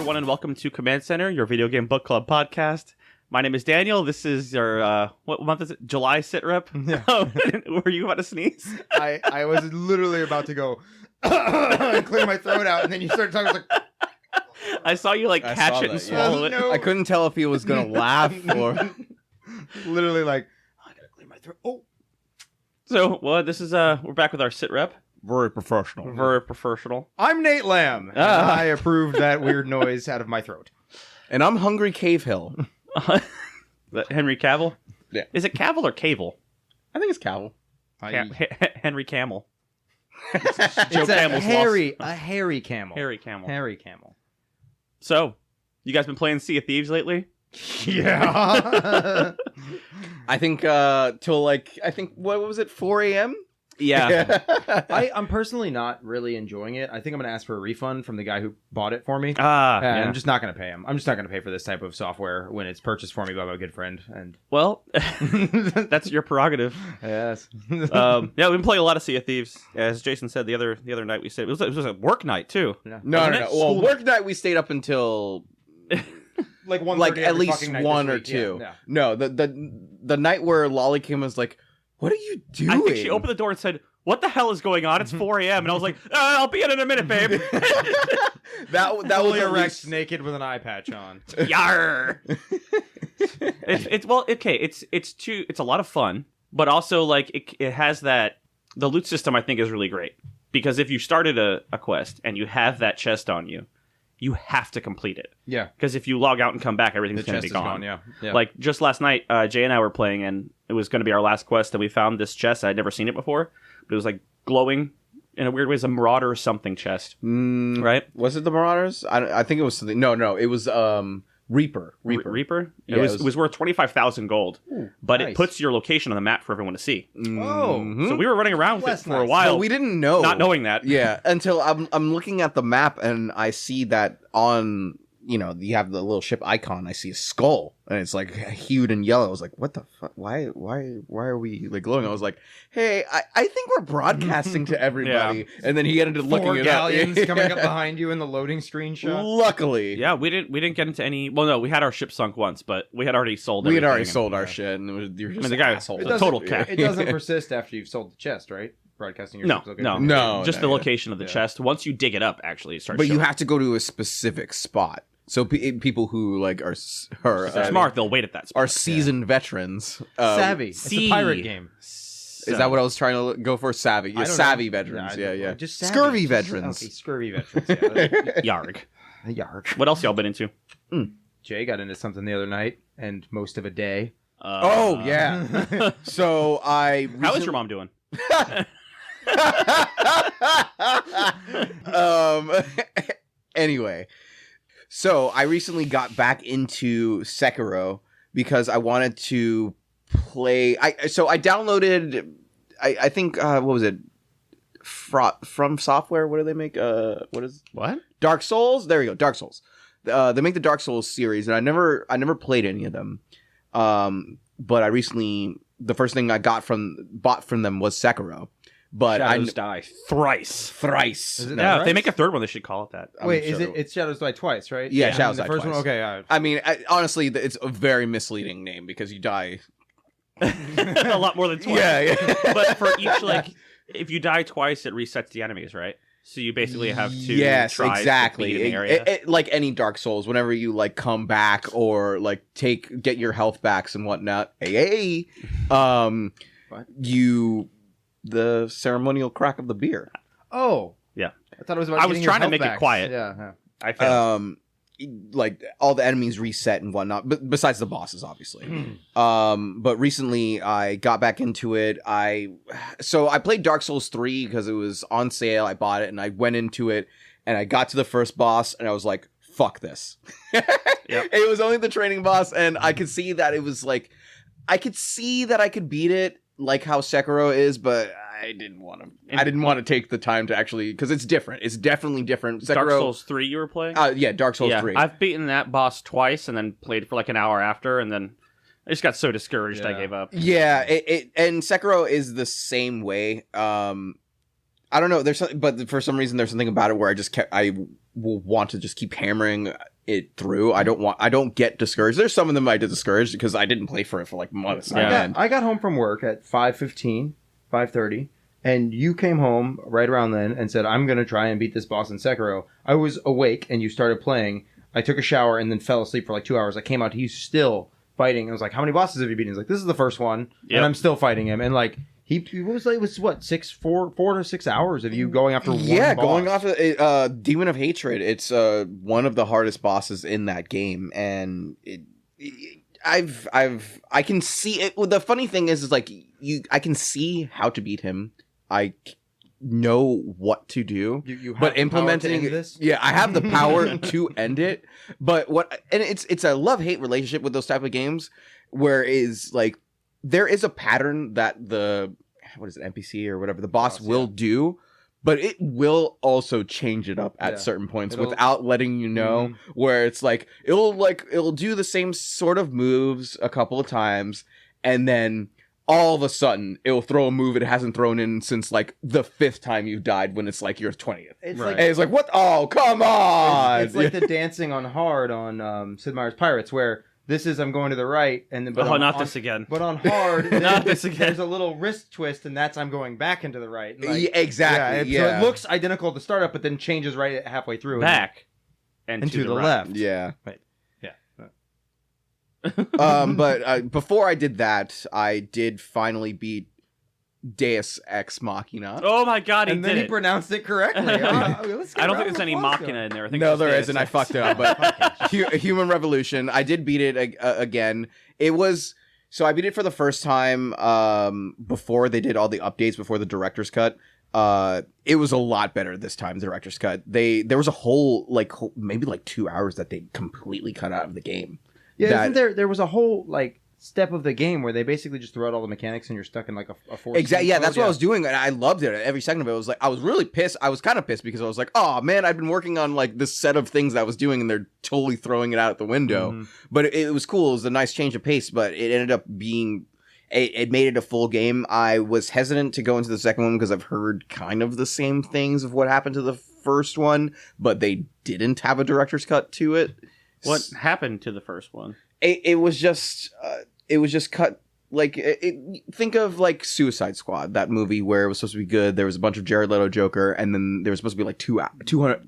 everyone, and welcome to Command Center, your video game book club podcast. My name is Daniel. This is your, what month is it? July SitRep? Yeah. Were you about to sneeze? I was literally about to go and clear my throat out, and then you started talking. I was like, I saw you catch it and swallow it. No. I couldn't tell if he was going to laugh or... Literally I gotta clear my throat. Oh. So, this is, we're back with our SitRep. Very professional. Very professional. I'm Nate Lamb. And I approved that weird noise out of my throat. And I'm Hungry Cave Hill. Henry Cavill? Yeah. Is it Cavill or Cavill? I think it's Cavill. Henry Camel. It's Joe Camel's a hairy camel. Harry Camel. Hairy camel. So, you guys been playing Sea of Thieves lately? Yeah. I think till what was it, 4 a.m.? Yeah. I'm personally not really enjoying it. I think I'm going to ask for a refund from the guy who bought it for me. Yeah. I'm just not going to pay him. I'm just not going to pay for this type of software when it's purchased for me by my good friend. And Well, that's your prerogative. Yes. Yeah, we've been playing a lot of Sea of Thieves. As Jason said the other night, we said it was a work night too. Yeah. No. Well, work night we stayed up until like at least one or two. Yeah. No, the night where Lolly came was like, "What are you doing?" I think she opened the door and said, "What the hell is going on? It's 4 a.m." And I was like, "I'll be in a minute, babe." that was Fully at erect, least... naked with an eye patch on. Yar. It's a lot of fun, but also it has that the loot system I think is really great because if you started a quest and you have that chest on you, you have to complete it. Yeah. Because if you log out and come back, everything's going to be gone. Yeah. Like just last night, Jay and I were playing, and it was going to be our last quest, and we found this chest. I'd never seen it before, but it was glowing in a weird way. It's a Marauder or something chest, right? Was it the Marauders? I think it was something. No, it was Reaper. Reaper. Yeah, it was worth 25,000 gold, but nice. it puts your location on the map for everyone to see. Mm-hmm. So we were running around with That's it for a nice. while. But we didn't know, not knowing that. Yeah, until I'm looking at the map and I see that on, you have the little ship icon. I see a skull and it's hued in yellow. I was like, what the fuck? Why are we glowing? I was like, hey, I think we're broadcasting to everybody. Yeah. And then he ended up looking 4 it galleons up. coming up behind you in the loading screen shot. Luckily. Yeah, we didn't get into any. Well, no, we had our ship sunk once, but we had already sold. We had already sold our shit, and you're just the guy asshole. was a total cat. It doesn't persist after you've sold the chest, right? Broadcasting your ship's location. No. Just the location of the chest. Once you dig it up, actually, it starts. But showing. you have to go to a specific spot. So people who are smart, they'll wait at that spot. Are seasoned veterans. Savvy. It's a pirate game. Is that what I was trying to go for? Savvy. You're savvy veterans. Yeah. Just savvy. Scurvy veterans. Okay, scurvy veterans. Yeah. Yarg. Yarg. What else y'all been into? Jay got into something the other night and most of a day. Oh, yeah. So How is your mom doing? Anyway. So I recently got back into Sekiro because I wanted to play. So I downloaded. I think what was it? From Software. What do they make? What? Dark Souls. There you go. Dark Souls. They make the Dark Souls series, and I never played any of them. But I recently, the first thing I bought from them was Sekiro. But Shadows Die thrice. Is it Yeah, thrice? if they make a third one, they should call it that. Wait, is it? It's Shadows Die twice, right? Yeah, Shadows Die the first twice. one. Okay, I mean, honestly, it's a very misleading name because you die a lot more than twice. Yeah. But for each, if you die twice, it resets the enemies, right? So you basically have to try exactly. to beat an area. Like any Dark Souls, whenever you come back or get your health backs and whatnot, the ceremonial crack of the beer. Oh, yeah. I thought it was about. I was trying to make it quiet. Yeah. I failed. All the enemies reset and whatnot, but besides the bosses, obviously. But recently I got back into it. So I played Dark Souls 3 because it was on sale. I bought it and I went into it and I got to the first boss and I was like, fuck this. Yep. It was only the training boss and I could see that it was I could see that I could beat it like how Sekiro is, but I didn't want to take the time to actually, because it's different. It's definitely different. Sekiro, Dark Souls 3 you were playing? Yeah, Dark Souls 3. I've beaten that boss twice and then played for an hour after, and then I just got so discouraged I gave up. Yeah, and Sekiro is the same way. I don't know. But for some reason, there's something about it where I will want to just keep hammering it through. I don't get discouraged. There's some of them I did discouraged because I didn't play for it for like months. Yeah. I got home from work at 5:15, 5:30, and you came home right around then and said, I'm going to try and beat this boss in Sekiro. I was awake and you started playing. I took a shower and then fell asleep for like 2 hours. I came out to you still fighting. I was like, how many bosses have you beaten? He's like, this is the first one. Yep. And I'm still fighting him. And like, he was like, it was what, 4 to 6 hours of you going after one boss. Going off of Demon of Hatred. It's one of the hardest bosses in that game, and I can see it. The funny thing is like I can see how to beat him. I know what to do, You have but the implementing power to end this? yeah, I have the power to end it. But it's a love-hate relationship with those type of games, where is like there is a pattern that the NPC or whatever the boss will do, but it will also change it up at certain points without letting you know. Where it's like it'll do the same sort of moves a couple of times, and then all of a sudden it'll throw a move it hasn't thrown in since like the 5th time you've died, when it's like your 20th. It's like what? Oh, come on! It's like the dancing on hard on Sid Meier's Pirates, where this is I'm going to the right, and then this again. But on hard, not this again. There's a little wrist twist, and that's I'm going back into the right. Like, yeah, exactly. So it looks identical at the startup, but then changes right halfway through. Back and to the right. left. Yeah. Right. Yeah. But before I did that, I did finally beat Deus Ex Machina. Oh my god, he And did then he it. pronounced it correctly. I don't think there's any Machina in there. I think No, it's there Deus isn't. I Ex. fucked up. But Human Revolution, I did beat it again. It was so I beat it for the first time before they did all the updates, before the director's cut. It was a lot better this time. The director's cut. There was a whole maybe 2 hours that they completely cut out of the game. Yeah, isn't there was a whole step of the game where they basically just throw out all the mechanics and you're stuck in a force. Exactly. Yeah, that's what I was doing, and I loved it. Every second of it, I was really pissed. I was kind of pissed because I was like, oh man, I've been working on this set of things that I was doing, and they're totally throwing it out the window. Mm-hmm. But it was cool. It was a nice change of pace, but it ended up being. It made it a full game. I was hesitant to go into the second one because I've heard kind of the same things of what happened to the first one, but they didn't have a director's cut to it. What happened to the first one? It was just cut think of Suicide Squad, that movie where it was supposed to be good. There was a bunch of Jared Leto Joker, and then there was supposed to be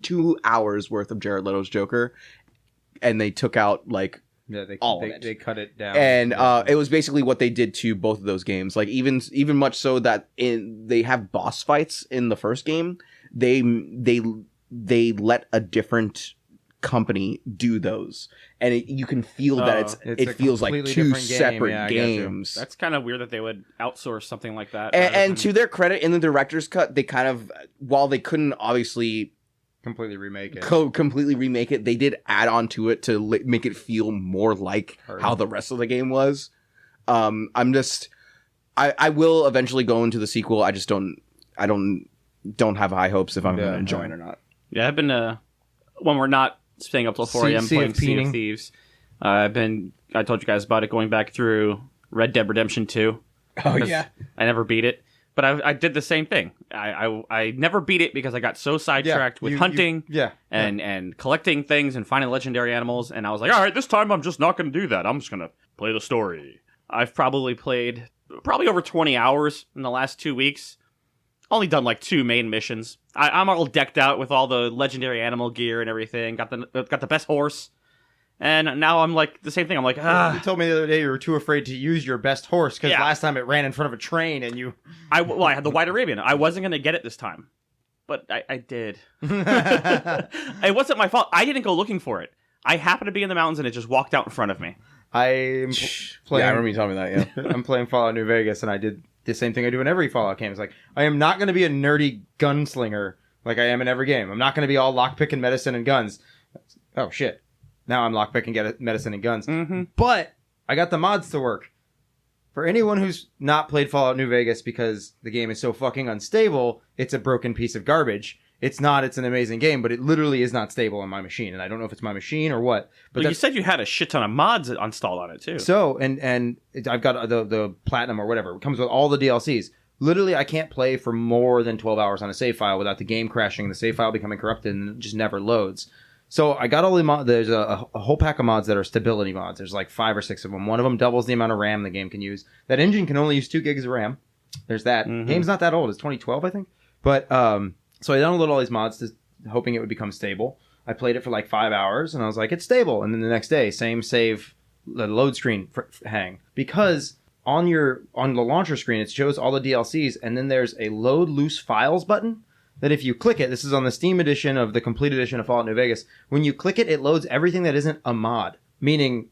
2 hours worth of Jared Leto's Joker, and they took out they cut it down, and it was basically what they did to both of those games. Even much so that they have boss fights in the first game. They let a different company do those, and you can feel that it feels like 2 separate games. That's kind of weird that they would outsource something like that. And to their credit, in the director's cut, they kind of, while they couldn't obviously completely remake it, they did add on to it to make it feel more like how the rest of the game was. I will eventually go into the sequel. I just don't have high hopes if I'm going to enjoy it or not. Yeah, I've been when we're not staying up till 4 a.m. playing Sea of Thieves. I told you guys about it, going back through Red Dead Redemption 2. Oh yeah, I never beat it, but I did the same thing. I never beat it because I got so sidetracked with hunting and collecting things and finding legendary animals, and I was like, all right, this time I'm just not going to do that. I'm just going to play the story. I've probably played over 20 hours in the last 2 weeks. Only done 2 main missions. I'm all decked out with all the legendary animal gear and everything. Got the best horse, and now I'm the same thing. I'm like, ah. You told me the other day you were too afraid to use your best horse because last time it ran in front of a train and you. I had the White Arabian. I wasn't gonna get it this time, but I did. It wasn't my fault. I didn't go looking for it. I happened to be in the mountains and it just walked out in front of me. I'm playing. Yeah, I remember you telling me that. Yeah, I'm playing Fallout New Vegas, and I did the same thing I do in every Fallout game. It's I am not going to be a nerdy gunslinger like I am in every game. I'm not going to be all lockpicking medicine and guns. Oh shit! Now I'm lockpicking medicine and guns. Mm-hmm. But I got the mods to work. For anyone who's not played Fallout New Vegas because the game is so fucking unstable, it's a broken piece of garbage. It's an amazing game, but it literally is not stable on my machine, and I don't know if it's my machine or what. But you said you had a shit ton of mods installed on it too. So, and I've got the Platinum or whatever. It comes with all the DLCs. Literally, I can't play for more than 12 hours on a save file without the game crashing, the save file becoming corrupted, and it just never loads. So I got all the mods. There's a whole pack of mods that are stability mods. There's like 5 or 6 of them. One of them doubles the amount of RAM the game can use. That engine can only use 2 gigs of RAM. There's that. Game's not that old. It's 2012, I think. But so I downloaded all these mods hoping it would become stable. I played it for like 5 hours, and I was like, it's stable. And then the next day, same save, the load screen hang. Because on the launcher screen, it shows all the DLCs, and then there's a load loose files button that if you click it, this is on the Steam edition of the complete edition of Fallout New Vegas, when you click it, it loads everything that isn't a mod. Everything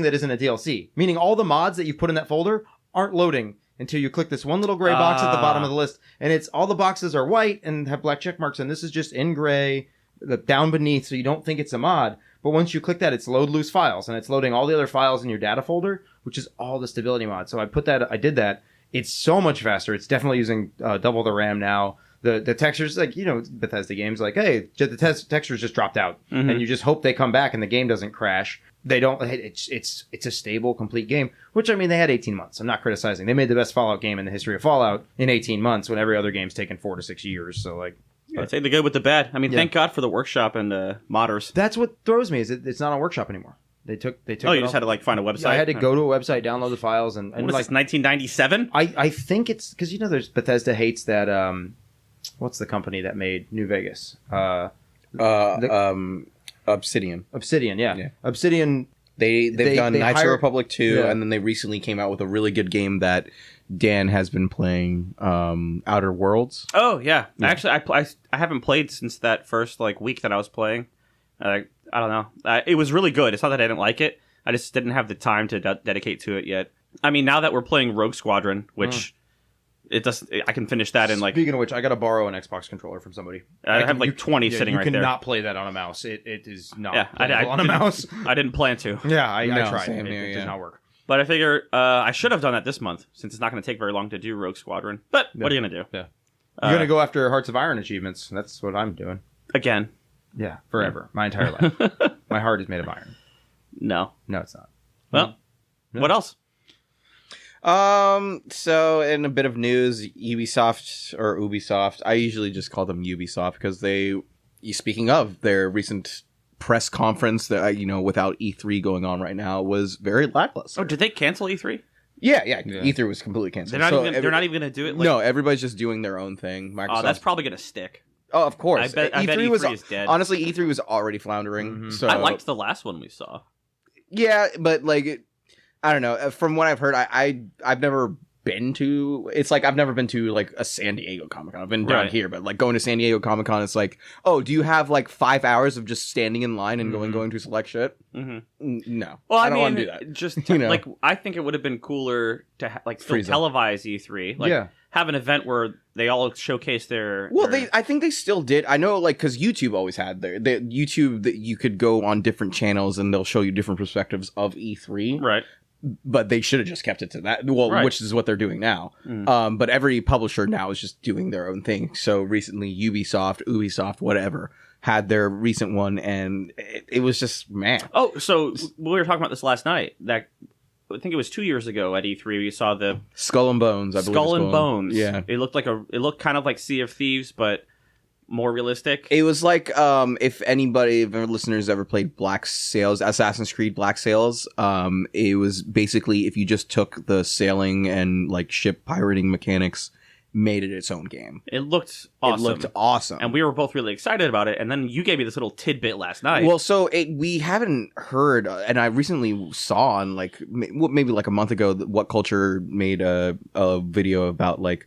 that isn't a DLC. Meaning all the mods that you put in that folder aren't loading until you click this one little gray box at the bottom of the list. And it's all the boxes are white and have black check marks, and this is just in gray, down beneath, so you don't think it's a mod. But once you click that, it's load loose files, and it's loading all the other files in your data folder, which is all the stability mods. So I did that. It's so much faster. It's definitely using double the RAM now. The textures, like, Bethesda games, like, hey, the textures just dropped out, and you just hope they come back and the game doesn't crash. They don't. It's a stable, complete game. Which, I mean, they had 18 months. I'm not criticizing. They made the best Fallout game in the history of Fallout in 18 months, when every other game's taken 4 to 6 years. So, like, I take the good with the bad. I mean, thank God for the workshop and modders. That's what throws me. Is it's not on Workshop anymore. They took. Oh, you just had to like find a website. I had to go to a website, download the files, and what is like this, 1997. I think it's because there's Bethesda hates that. What's the company that made New Vegas? Obsidian. Obsidian, yeah. Obsidian. They've done Knights of the Republic 2, and then they recently came out with a really good game that Dan has been playing, Outer Worlds. Oh yeah, actually, I haven't played since that first like week that I was playing. I don't know. It was really good. It's not that I didn't like it. I just didn't have the time to dedicate to it yet. I mean, now that we're playing Rogue Squadron, which I can finish that in like. Speaking of which, I got to borrow an Xbox controller from somebody. I have like 20 sitting right there. You cannot play that on a mouse. It is not playable on a mouse. I didn't plan to. Yeah, I tried. It does not work. But I figure I should have done that this month, since it's not going to take very long to do Rogue Squadron. But what are you going to do? Yeah, you're going to go after Hearts of Iron achievements. That's what I'm doing. Again. Yeah, forever. My entire life. My heart is made of iron. No, it's not. Well, what else? So in a bit of news, Ubisoft, I usually just call them Ubisoft because speaking of their recent press conference that, without E3 going on right now, was very lackluster. Oh, did they cancel E3? Yeah. E3 was completely canceled. They're not even going to do it? No, everybody's just doing their own thing. Microsoft. Oh, that's probably going to stick. Oh, of course. I bet E3 is dead. Honestly, E3 was already floundering. Mm-hmm. So I liked the last one we saw. Yeah, but like, I don't know. From what I've heard, I've never been to. It's like I've never been to like a San Diego Comic-Con. I've been down here, but like going to San Diego Comic-Con, it's like, oh, do you have like 5 hours of just standing in line and going to select shit? Mm-hmm. No, well, I don't want to do that. Just like I think it would have been cooler to still televise E3. Like, have an event where they all showcase their. Well, I think they still did. I know, like, because YouTube always had the YouTube that you could go on different channels and they'll show you different perspectives of E3. Right. But they should have just kept it to that. Well, which is what they're doing now. But every publisher now is just doing their own thing. So recently, Ubisoft, whatever, had their recent one, and it was just, man. Oh, so we were talking about this last night. I think it was 2 years ago at E3. We saw the Skull and Bones. Skull and Bones. Yeah, it looked kind of like Sea of Thieves, but more realistic. It was like if our listeners ever played Black Sails, Assassin's Creed Black Sails, it was basically if you just took the sailing and like ship pirating mechanics, made it its own game. It looked awesome. And we were both really excited about it. And then you gave me this little tidbit last night. Well, so we haven't heard, and I recently saw on like maybe like a month ago, What Culture made a video about like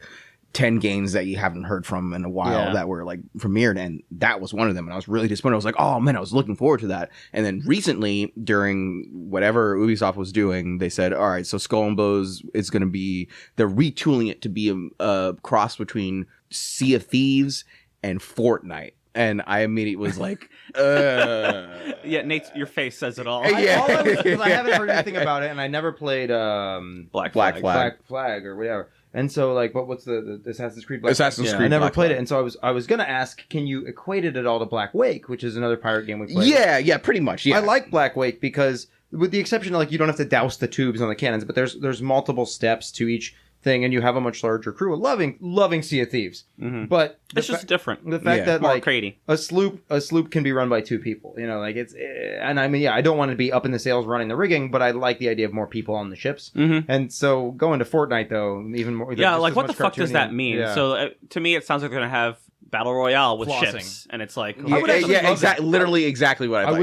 10 games that you haven't heard from in a while that were like premiered, and that was one of them. And I was really disappointed. I was like, oh man, I was looking forward to that. And then recently, during whatever Ubisoft was doing, they said, all right, so Skull and Bones is going to be, they're retooling it to be a cross between Sea of Thieves and Fortnite. And I immediately was like, Yeah, Nate, your face says it all. I haven't heard anything about it, and I never played Black Flag or whatever. And so, like, what's the Assassin's Creed Black Flag? Creed. I never played it, and so I was going to ask, can you equate it at all to Black Wake, which is another pirate game we played? Yeah, pretty much. Yeah, I like Black Wake because, with the exception of like you don't have to douse the tubes on the cannons, but there's multiple steps to each thing, and you have a much larger crew. Loving Sea of Thieves, but It's just different. the fact that More like cratey. a sloop can be run by 2 people. You know, like and I mean, yeah, I don't want to be up in the sails running the rigging, but I like the idea of more people on the ships. And so going to Fortnite though, even more. Yeah, just like as what the much fuck does that cartoony- mean? Yeah. So to me, it sounds like they're gonna have battle royale with Flossing. ships, and it's like I would actually love that. literally exactly what I thought.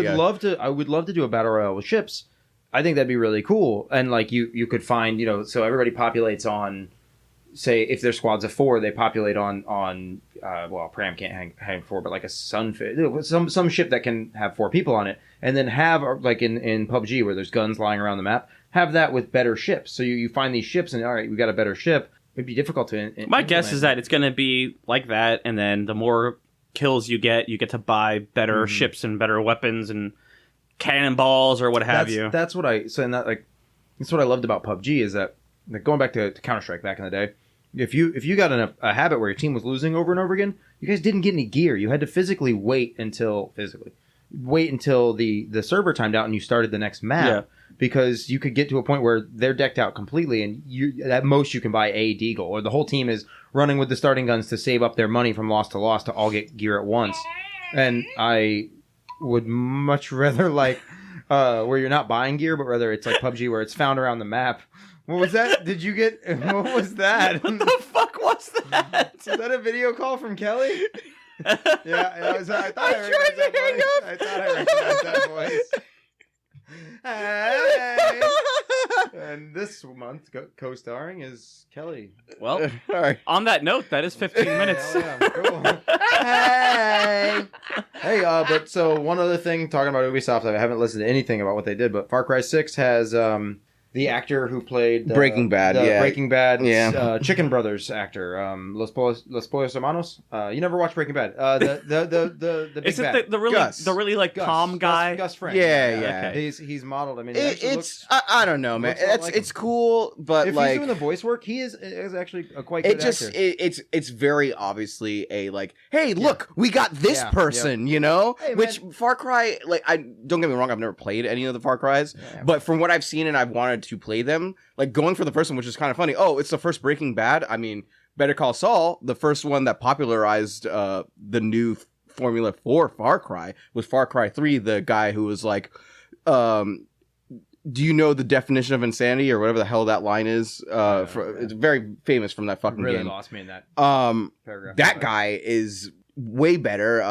I would love to do a battle royale with ships. I think that'd be really cool. And like you could find, you know, so everybody populates on, say, if there's squads of 4, they populate on well, Pram can't hang 4, but like a Sunfish, some ship that can have 4 people on it, and then have like in PUBG where there's guns lying around the map, have that with better ships. So you find these ships and all right, we got a better ship. It'd be difficult to. My guess is that it's going to be like that, and then the more kills you get to buy better ships and better weapons and cannonballs or what have you. That's what that's what I loved about PUBG is that, like, going back to Counter-Strike back in the day, if you got in a habit where your team was losing over and over again, you guys didn't get any gear. You had to physically wait until the server timed out and you started the next map. Yeah. Because you could get to a point where they're decked out completely, and at most you can buy a deagle, or the whole team is running with the starting guns to save up their money from loss to loss to all get gear at once. And I would much rather like where you're not buying gear, but rather it's like PUBG where it's found around the map. What was that? Did you get? What was that? What the fuck was that? Was that a video call from Kelly? Yeah, I thought I recognized that voice. I thought I recognized that voice. Hey. And this month, co-starring is Kelly. Well, All right. on that note, that is 15 minutes. Hell yeah, cool. Hey, but so one other thing, talking about Ubisoft, I haven't listened to anything about what they did, but Far Cry 6 has the actor who played Breaking Bad, the yeah. Breaking Bad, Yeah. Chicken Brothers actor, Los Pollos Hermanos. You never watched Breaking Bad? The big Is bad. it the really like Gus, calm guy? Gus Fring. Yeah. Okay. He's modeled. I mean, it actually It's I don't know, man. looks a lot like It's cool, but if like he's doing the voice work, he is actually a quite good it just actor. it's very obviously a like, hey, look, we got this Yeah, person, you know. Hey, Which man. Far Cry, like, I don't get me wrong, I've never played any of the Far Cries, but from what I've seen and I've wanted to play them, like going for the first one, which is kind of funny. Oh, it's the first Breaking Bad. I mean, Better Call Saul, the first one that popularized the new formula for Far Cry was Far Cry 3. The guy who was like, do you know the definition of insanity or whatever the hell that line is? It's very famous from that fucking really game. lost me in that paragraph. That guy is way better.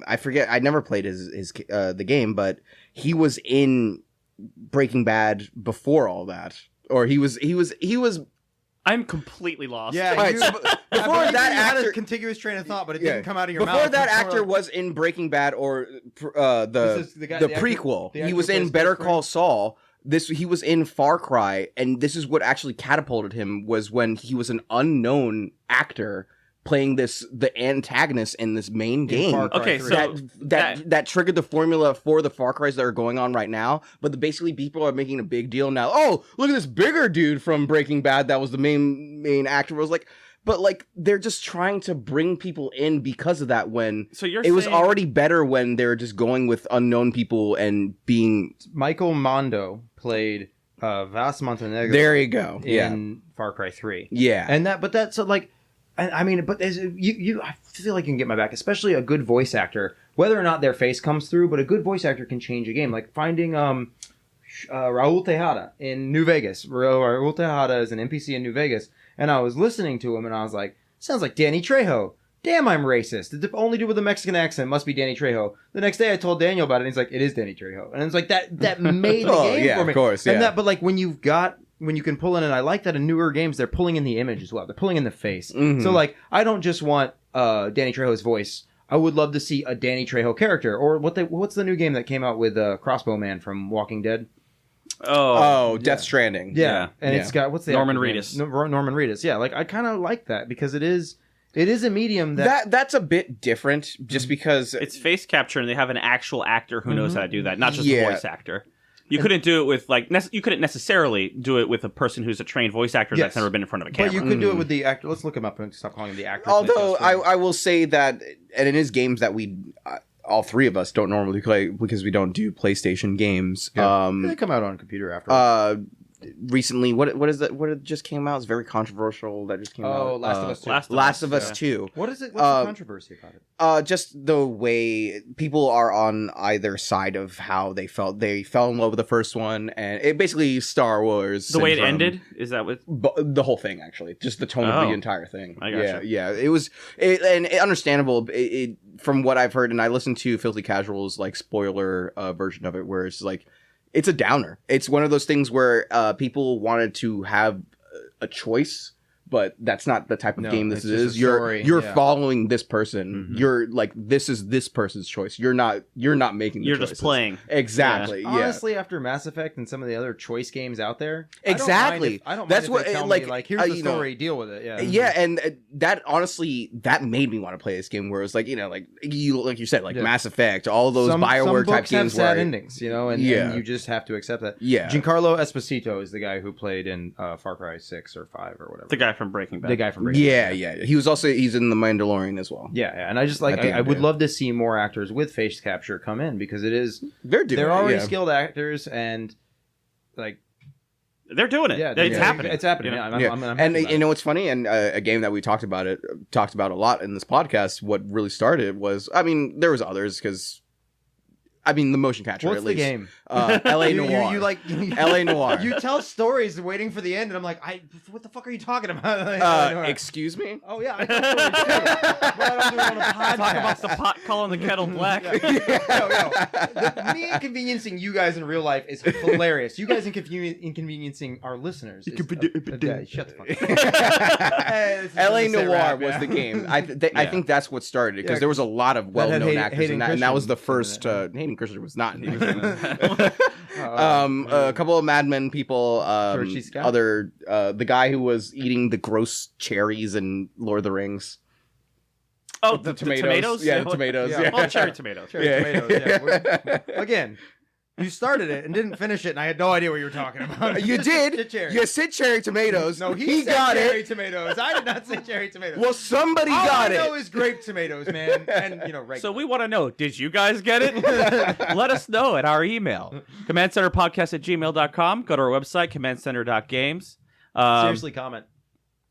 I forget. I never played the game, but he was in Breaking Bad before all that, or he was. I'm completely lost. Yeah, All right, so before you that had actor, a contiguous train of thought, but it didn't come out of your mouth. before that It's more actor like- was in Breaking Bad or This is the guy- the actor- prequel. the He actor was in plays Better Gus Call Saul. He was in Far Cry, and this is what actually catapulted him was when he was an unknown actor playing the antagonist in this main game. Far Cry Okay, 3. so That triggered the formula for the Far Cries that are going on right now. But basically, people are making a big deal now. Oh, look at this bigger dude from Breaking Bad that was the main actor. I was like, but like they're just trying to bring people in because of that. When So you're it was saying- already better when they were just going with unknown people and being. Michael Mondo played Vas Montenegro. There you go. In Far Cry 3. Yeah. And that's like, and I mean, but I feel like you can get my back, especially a good voice actor, whether or not their face comes through, but a good voice actor can change a game. Like finding Raul Tejada in New Vegas. Raul Tejada is an NPC in New Vegas, and I was listening to him, and I was like, sounds like Danny Trejo. Damn, I'm racist. The only dude with a Mexican accent must be Danny Trejo. The next day I told Daniel about it, and he's like, it is Danny Trejo. And it's like, that made the game for me. Of course, And but like when you can pull in, and I like that in newer games, they're pulling in the image as well. They're pulling in the face. Mhm. So like, I don't just want Danny Trejo's voice. I would love to see a Danny Trejo character. Or what's the new game that came out with Crossbow Man from Walking Dead? Oh, Death Stranding. Yeah. And it's got, what's the Norman actor's name? Reedus. Norman Reedus. Yeah, like I kind of like that because it is a medium that That's a bit different, just because It's face capture, and they have an actual actor who knows how to do that, not just Yeah. a voice actor. You couldn't do it with you couldn't necessarily do it with a person who's a trained voice actor that's Yes. never been in front of a camera. But you could do it with the actor. Let's look him up and stop calling him the actor. Although I will say that, and it is games that we, all three of us, don't normally play because we don't do PlayStation games. they come out on a computer afterwards. recently, what is that? What it just came out? It's very controversial. That just came out. Oh, Last of Us 2. Last of Us 2. What is it? What's the controversy about it? Just the way people are on either side of how they felt. They fell in love with the first one, and it basically Star Wars. The way it ended, is that what? The whole thing, actually, just the tone of the entire thing. I gotcha. Yeah. It was, understandable. From what I've heard, and I listened to Filthy Casual's like spoiler version of it, where it's like it's a downer. It's one of those things where people wanted to have a choice. But that's not the type of game this is. You're following this person. Mm-hmm. You're like, this is this person's choice. You're not making the choices. You're just playing. Exactly. Yeah. Honestly, after Mass Effect and some of the other choice games out there, exactly. I don't mind that's if what they tell me, like, here's the story, deal with it. Yeah. Yeah, and that honestly, that made me want to play this game. Where it's like, like you said, like Mass Effect, all those BioWare type games have sad endings, and you just have to accept that. Yeah. Giancarlo Esposito is the guy who played in Far Cry 6 or 5 or whatever. The guy from Breaking Bad. Yeah. He's in The Mandalorian as well. Yeah, and I just I would love to see more actors with face capture come in because they're already skilled actors and like they're doing it. Yeah, it's happening. It's happening. Yeah. I'm and you know what's funny? And a game that we talked about a lot in this podcast. What really started was, there was others because. The motion capture. What's at least. The game? L.A. Noire. You like L.A. Noire. You tell stories waiting for the end, and I'm like, what the fuck are you talking about? Excuse me? Oh yeah, I tell stories too. But I don't do it on a podcast. Talk about the pot calling the kettle black. Me inconveniencing you guys in real life is hilarious. You guys inconveniencing our listeners. Shut the fuck up. L.A. Noire was the game. I think that's what started it because there was a lot of well-known actors in that, and that was the first. Hayden Christensen was not. He was a couple of Mad Men people. The guy who was eating the gross cherries in Lord of the Rings. Oh, the tomatoes? Yeah, the tomatoes. Yeah. Well, cherry tomatoes. Tomatoes. Again, you started it and didn't finish it, and I had no idea what you were talking about. You did. You said cherry tomatoes. No, he got cherry tomatoes. I did not say cherry tomatoes. Well, somebody got it. All I know is grape tomatoes, man. And, regular. So we want to know, did you guys get it? Let us know at our email. CommandCenterPodcast@gmail.com. Go to our website, commandcenter.games. Seriously, comment.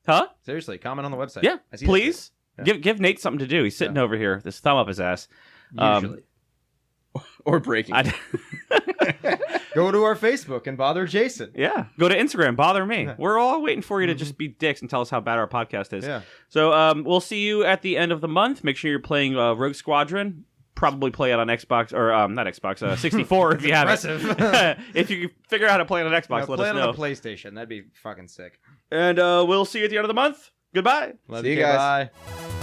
Huh? Seriously, comment on the website. Yeah, please. Yeah. Give Nate something to do. He's sitting over here with his thumb up his ass. Usually. Or breaking. Go to our Facebook and bother Jason. Yeah. Go to Instagram. Bother me. We're all waiting for you to just be dicks and tell us how bad our podcast is. Yeah. So we'll see you at the end of the month. Make sure you're playing Rogue Squadron. Probably play it on Xbox or not Xbox, 64 if you have it. If you figure out how to play it on Xbox, let us know. Play it on the PlayStation. That'd be fucking sick. And we'll see you at the end of the month. Goodbye. See you guys. Bye.